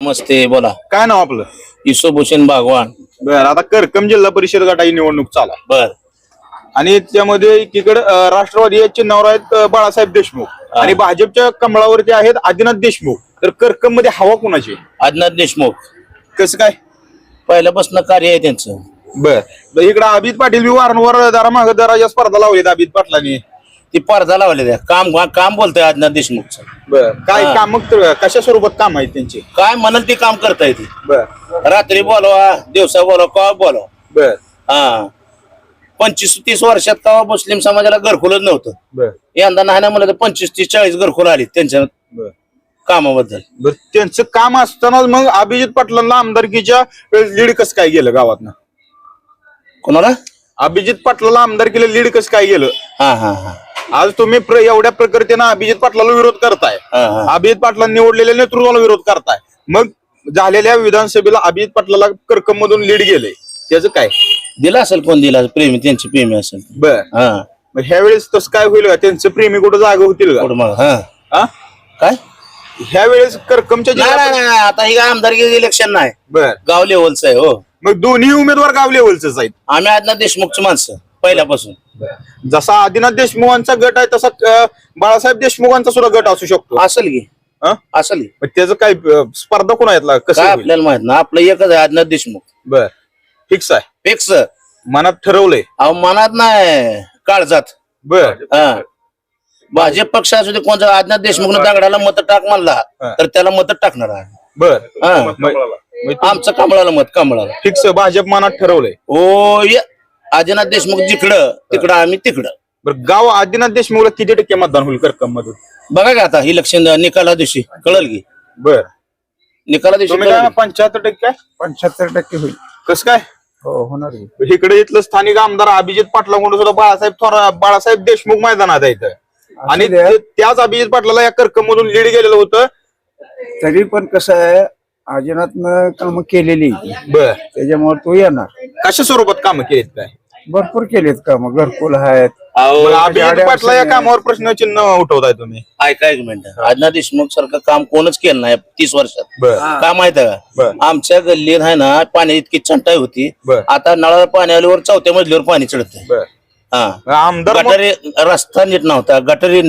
नमस्ते, बोला. काय नाव आपलं? इसोभूषण बागवान. बर, आता करकम जिल्हा परिषद गटाची निवडणूक चालू आहे. बर. आणि त्यामध्ये एकीकडे राष्ट्रवादी या चिन्हावर आहेत बाळासाहेब देशमुख आणि भाजपच्या कमळावरती आहेत आदिनाथ देशमुख. तर करकम मध्ये हवा कोणाची? आदिनाथ देशमुख. कसं काय? पहिल्यापासून कार्य आहे त्यांचं. बर, इकडे अभित पाटील बी वारंवार जरा मागे जरा स्पर्धा लावलीत अभित पाटलांनी. ती पडदा लावले त्या काम बोलतोय आदिनाथ देशमुखचं. बर, काय काम कशा स्वरूपात काम आहेत त्यांचे? काय म्हणून ती काम करता येते. बर, रात्री बोलवा, दिवसा बोलवा, कवा बोलवा. बर, हा 25-30 वर्षात कवा मुस्लिम समाजाला घरकुलच नव्हतं. बर, यंदा नाही म्हणलं तर 25-40 घरकुल आली त्यांच्या बर, कामाबद्दल. बर. त्यांचं काम असताना मग अभिजित पाटलांना आमदारकीच्या लीड कसं काय गेलं गावातनं? कोणाला? अभिजित पाटलाला आमदारकीला लीड कसं काय गेलं? हा हा हा आज तुम्ही एवढ्या प्रकृतीनं अभिजित पाटलाला विरोध करताय, अभिजित पाटलांना निवडलेल्या नेतृत्वाला विरोध करताय, मग झालेल्या विधानसभेला अभिजित पाटलाला करकम मधून लीड गेले, त्याचं काय? दिला असेल, कोण दिला? प्रेमी, त्यांची प्रेमी असेल. बर, हा मग ह्या वेळेस तसं काय होईल का? त्यांचं प्रेमी कुठं जागा होतील का? मग हा काय ह्या वेळेस करकमच्या नाही, आता ही आमदारकी इलेक्शन नाही, बर, गाव लेवलचं आहे. हो, मग दोन्ही उमेदवार गाव लेवलचेच आहेत. आम्ही आदिनाथ देशमुखची माणसं पहिल्यापासून. जसा आदिनाथ देशमुखांचा गट आहे तसा बाळासाहेब देशमुखांचा सुद्धा गट असू शकतो. असेल की, हं? असेल की. मग त्याचं काय स्पर्धा कोण आहेत? काय कसं होईल? आपल्याला माहित ना, आपलं एकच आहे आदिनाथ देशमुख. बर, फिक्स आहे, फिक्स. मनात ठरवलंय? अहो, मनात नाही, काळजात. बर, हा भाजप पक्ष असू दे, कोणतं आदिनाथ देशमुखनं दगडाला मत टाक म्हणला तर त्याला मत टाकणार आहे. बर, आमचं कमळाला मत, कमळाला फिक्स भाजप मनात ठरवलंय. ओ आदिनाथ देशमुख जिकडं तिकडं, आम्ही तिकडं. बरं, गाव आदिनाथ देशमुखला किती टक्के मतदान होईल करकम मधून? बघा का आता इलेक्शन निकाला दिवशी कळल की. बर, निकाला दिवशी तुम्ही काय 75% 75% होईल. कसं काय? हो, होणार की. इकडे इथलं स्थानिक आमदार अभिजित पाटलांकडून सुद्धा बाळासाहेब देशमुख मैदानात आहेत आणि त्याच अभिजित पाटलाला या करकम मधून लीड गेलेलं होतं. तरी पण कसं आहे, आजनाथनं कामं केलेली, बर, त्याच्यामुळे तो येणार. कशा स्वरूपात कामं केलीत काय? भरपूर केलेत कामं, घरकुल आहेत. बरं, अभिजित पाटला या कामावर प्रश्नचिन्ह उठवताय तुम्ही? ऐका एक मिनिट, आदिनाथ देशमुख सारखं काम कोणच केलं नाही 30 वर्षात. बर, का माहित आहे का? आमच्या गल्लीत आहे ना, पाणी इतकी चंटाई होती, बर, आता नळाला पाणी आल्यावर 4थ्या मजल्यावर पाणी चढतंय. बर. हा आमदार गटारी रस्ता नीट नव्हता, गटारी